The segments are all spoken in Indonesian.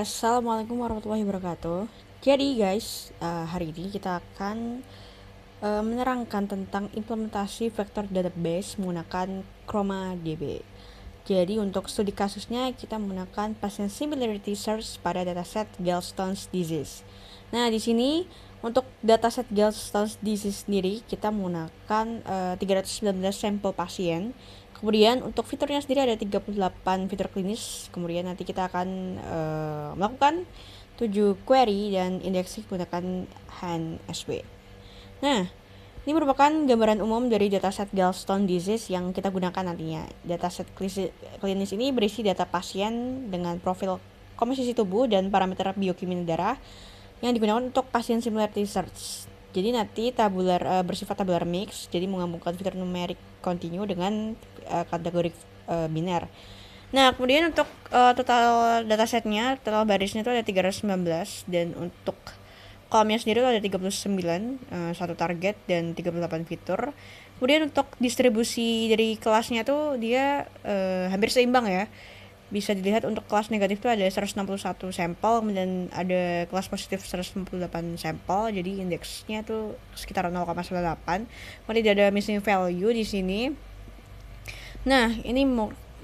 Assalamualaikum warahmatullahi wabarakatuh. Jadi guys, hari ini kita akan menerangkan tentang implementasi vector database menggunakan ChromaDB. Jadi untuk studi kasusnya kita menggunakan patient similarity search pada dataset Gallstones disease. Nah di sini untuk dataset Gallstones disease sendiri kita menggunakan 319 sampel pasien. Kemudian untuk fiturnya sendiri ada 38 fitur klinis. Kemudian nanti kita akan melakukan 7 query dan indexing menggunakan HANSW. Nah, ini merupakan gambaran umum dari dataset Gallstone disease yang kita gunakan nantinya. Dataset klinis ini berisi data pasien dengan profil komposisi tubuh dan parameter biokimia darah yang digunakan untuk pasien similarity search. Jadi nanti bersifat tabular mix, jadi menggabungkan fitur numerik continue dengan kategori biner. Nah, kemudian untuk total datasetnya, total barisnya itu ada 319 dan untuk kolomnya sendiri itu ada 39, satu target dan 38 fitur. Kemudian untuk distribusi dari kelasnya tuh dia hampir seimbang ya. Bisa dilihat untuk kelas negatif itu ada 161 sampel, kemudian ada kelas positif 158 sampel, jadi indeksnya tuh sekitar 0,98. Kemudian tidak ada missing value di sini. Nah, ini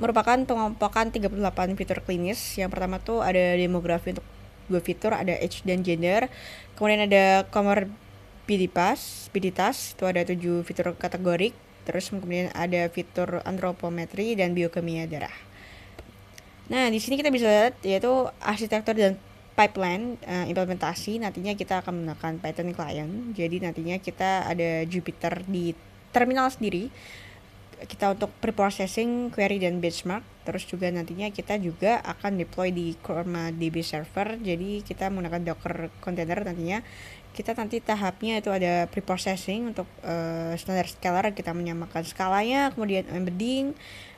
merupakan pengelompokan 38 fitur klinis. Yang pertama tuh ada demografi untuk 2 fitur, ada age dan gender. Kemudian ada komorbiditas, itu ada 7 fitur kategorik. Terus kemudian ada fitur antropometri dan biokimia darah. Nah, di sini kita bisa lihat yaitu arsitektur dan pipeline implementasi. Nantinya kita akan menggunakan Python client. Jadi nantinya kita ada Jupyter di terminal sendiri. Kita untuk preprocessing, query dan benchmark. Terus juga nantinya kita juga akan deploy di ChromaDB server. Jadi kita menggunakan Docker container nantinya. Kita nanti tahapnya itu ada preprocessing untuk standar scalar, kita menyamakan skalanya, kemudian embedding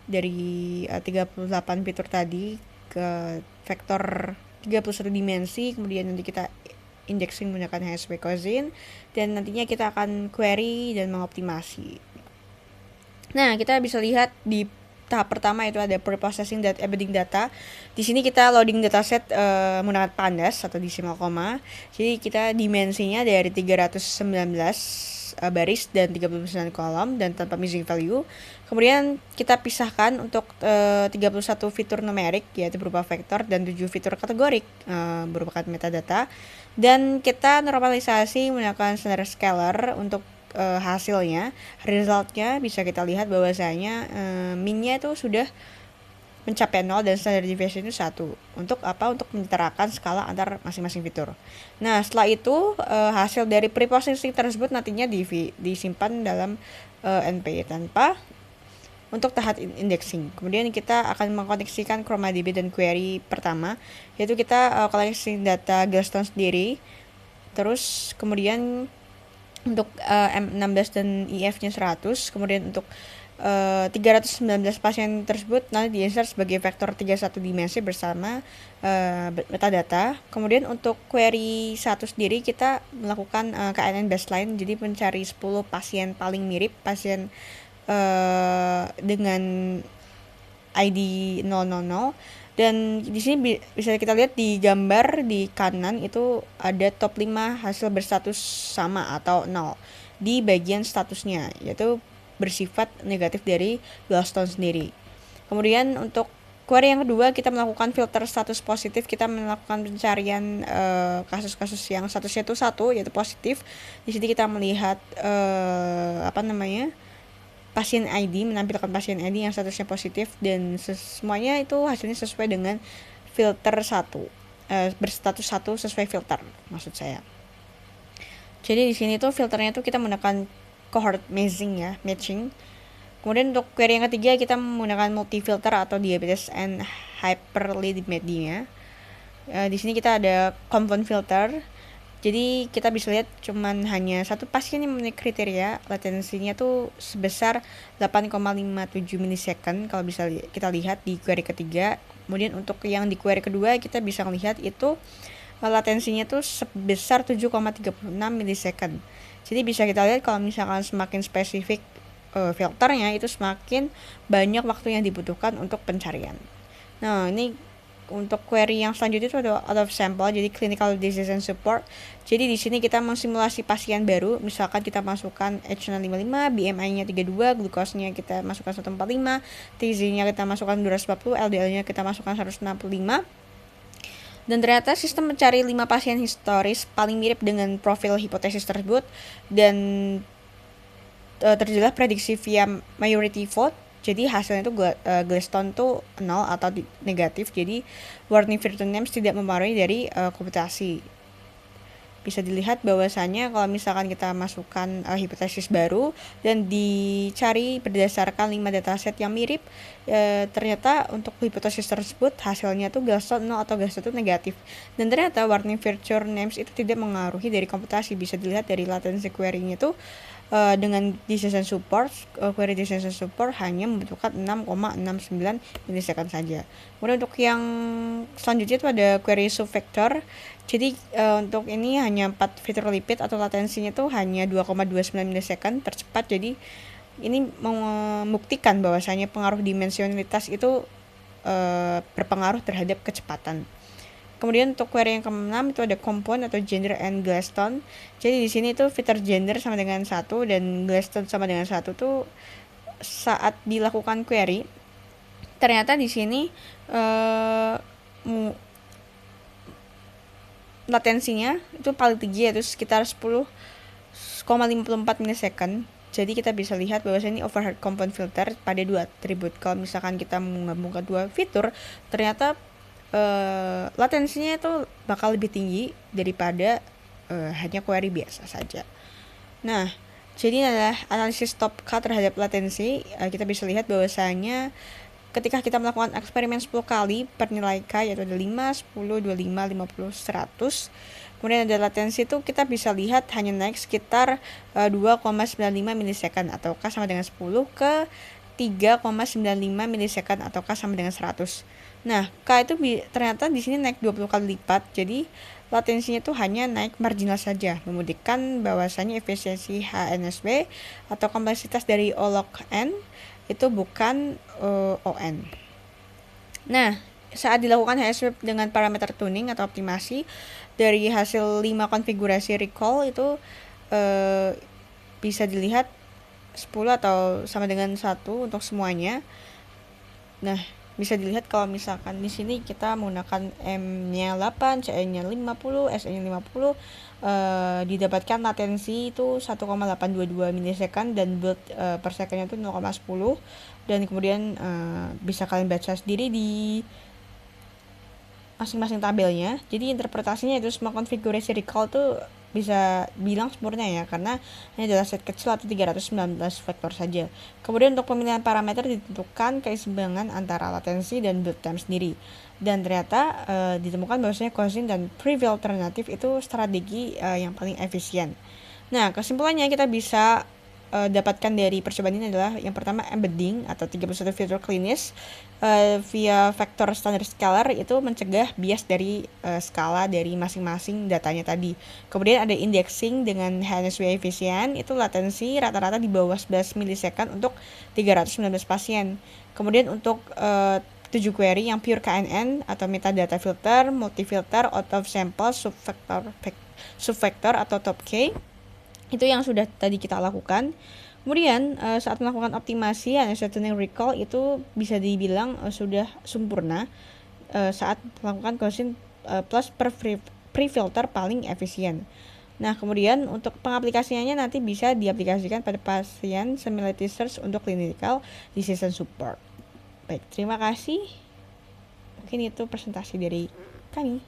dari 38 fitur tadi ke vektor 31 dimensi, kemudian nanti kita indexing menggunakan HSV Cousin, dan nantinya kita akan query dan mengoptimasi. Nah, kita bisa lihat di tahap pertama itu ada preprocessing dan embedding data. Di sini kita loading dataset menggunakan pandas atau decimal comma. Jadi kita dimensinya dari 319 baris dan 39 kolom dan tanpa missing value. Kemudian kita pisahkan untuk 31 fitur numerik yaitu berupa vektor dan 7 fitur kategorik merupakan metadata, dan kita normalisasi menggunakan standard scalar untuk hasilnya. Resultnya bisa kita lihat bahwasanya minnya itu sudah mencapai 0 dan standard deviation itu 1. Untuk apa? Untuk menyetarakan skala antar masing-masing fitur. Nah, setelah itu hasil dari preprocessing tersebut nantinya disimpan dalam NPI tanpa untuk tahap indexing. Kemudian kita akan mengkoneksikan ChromaDB dan query pertama, yaitu kita koleksi data Gallstone sendiri. Terus kemudian untuk M16 dan IF-nya 100, kemudian untuk 319 pasien tersebut nanti di-insert sebagai vektor 31 dimensi bersama metadata. Kemudian untuk query 1 sendiri kita melakukan KNN baseline, jadi mencari 10 pasien paling mirip, pasien dengan ID 000. Dan di sini bisa kita lihat di gambar di kanan itu ada top 5 hasil berstatus sama atau 0 di bagian statusnya, yaitu bersifat negatif dari Gallstone sendiri. Kemudian untuk query yang kedua kita melakukan filter status positif, kita melakukan pencarian kasus-kasus yang statusnya itu 1 yaitu positif. Di sini kita melihat pasien ID, menampilkan pasien ID yang statusnya positif, dan semuanya itu hasilnya sesuai dengan filter 1, berstatus 1 sesuai filter maksud saya. Jadi di sini tuh filternya tuh kita menggunakan cohort matching. Kemudian untuk query yang ketiga kita menggunakan multi filter atau diabetes and hyperlipidemia. Di sini kita ada compound filter. Jadi kita bisa lihat cuman hanya satu pasien yang memenuhi kriteria, latensinya tuh sebesar 8,57 milisecond kalau bisa kita lihat di query ketiga. Kemudian untuk yang di query kedua kita bisa melihat itu latensinya tuh sebesar 7,36 milisecond. Jadi bisa kita lihat kalau misalkan semakin spesifik filternya itu semakin banyak waktu yang dibutuhkan untuk pencarian. Nah, ini untuk query yang selanjutnya itu ada out of sample, jadi clinical decision support. Jadi di sini kita mensimulasi pasien baru, misalkan kita masukkan H055, BMI-nya 32, glukosnya kita masukkan 145, TZ-nya kita masukkan 240, LDL-nya kita masukkan 165. Dan ternyata sistem mencari 5 pasien historis paling mirip dengan profil hipotesis tersebut, dan terjadilah prediksi via majority vote. Jadi hasilnya itu Gladstone tuh 0 atau negatif. Jadi warning virtual names tidak mempengaruhi dari komputasi. Bisa dilihat bahwasanya kalau misalkan kita masukkan hipotesis baru dan dicari berdasarkan 5 dataset yang mirip, ternyata untuk hipotesis tersebut hasilnya tuh Gladstone 0 atau Gladstone itu negatif. Dan ternyata warning virtual names itu tidak mengaruhi dari komputasi. Bisa dilihat dari latency query-nya itu dengan decision support, query decision support hanya membutuhkan 6,69 milisecond saja. Kemudian untuk yang selanjutnya itu ada query subvector. Jadi untuk ini hanya 4 fitur lipid atau latensinya itu hanya 2,29 milisecond tercepat. Jadi ini membuktikan bahwasanya pengaruh dimensionalitas itu berpengaruh terhadap kecepatan. Kemudian untuk query yang ke-6 itu ada compound atau gender and Gladstone. Jadi di sini tuh fitur gender sama dengan 1 dan Gladstone sama dengan 1 tuh saat dilakukan query ternyata di sini latensinya itu paling tinggi, yaitu sekitar 10,54 milisecond. Jadi kita bisa lihat bahwa ini overhead compound filter pada 2 atribut. Kalau misalkan kita menggabungkan 2 fitur, ternyata latensinya itu bakal lebih tinggi daripada hanya query biasa saja. Nah, jadi ini adalah analisis top cut terhadap latensi. Kita bisa lihat bahwasanya ketika kita melakukan eksperimen 10 kali per nilai K, yaitu ada 5, 10, 25, 50, 100. Kemudian ada latensi itu kita bisa lihat hanya naik sekitar 2,95 milisecond atau K sama dengan 10 ke 3,95 milisecond atau K sama dengan 100. Nah, K itu ternyata di sini naik 20 kali lipat. Jadi latensinya itu hanya naik marginal saja, membuktikan bahwasanya efisiensi HNSW atau kompleksitas dari O log N itu bukan ON. Nah, saat dilakukan HSW dengan parameter tuning atau optimasi dari hasil 5 konfigurasi recall itu bisa dilihat 10 atau sama dengan 1 untuk semuanya. Nah, bisa dilihat kalau misalkan di sini kita menggunakan M-nya 8, CE-nya 50, SE-nya 50, didapatkan latensi itu 1,822 milisecond dan build per second-nya itu 0,10. Dan kemudian bisa kalian baca sendiri di masing-masing tabelnya. Jadi interpretasinya itu semua konfigurasi recall tuh bisa bilang sempurna ya, karena ini adalah set kecil atau 319 vektor saja. Kemudian untuk pemilihan parameter ditentukan keseimbangan antara latensi dan build time sendiri. Dan ternyata ditemukan bahwasanya Cousin dan Prevail alternatif itu strategi yang paling efisien. Nah, kesimpulannya kita bisa dapatkan dari percobaan ini adalah yang pertama embedding atau 31 fitur klinis via vektor standard scalar itu mencegah bias dari skala dari masing-masing datanya tadi. Kemudian ada indexing dengan HNSW efisien, itu latensi rata-rata di bawah 11 milisecond untuk 319 pasien. Kemudian untuk 7 query yang pure KNN atau metadata filter, multifilter, out of sample, subvector atau top K, itu yang sudah tadi kita lakukan. Kemudian saat melakukan optimasi HNSW tuning recall itu bisa dibilang sudah sempurna saat melakukan Gaussian plus per pre-filter paling efisien. Nah, kemudian untuk pengaplikasiannya nanti bisa diaplikasikan pada pasien similarity search untuk clinical decision support. Baik, terima kasih. Mungkin itu presentasi dari kami.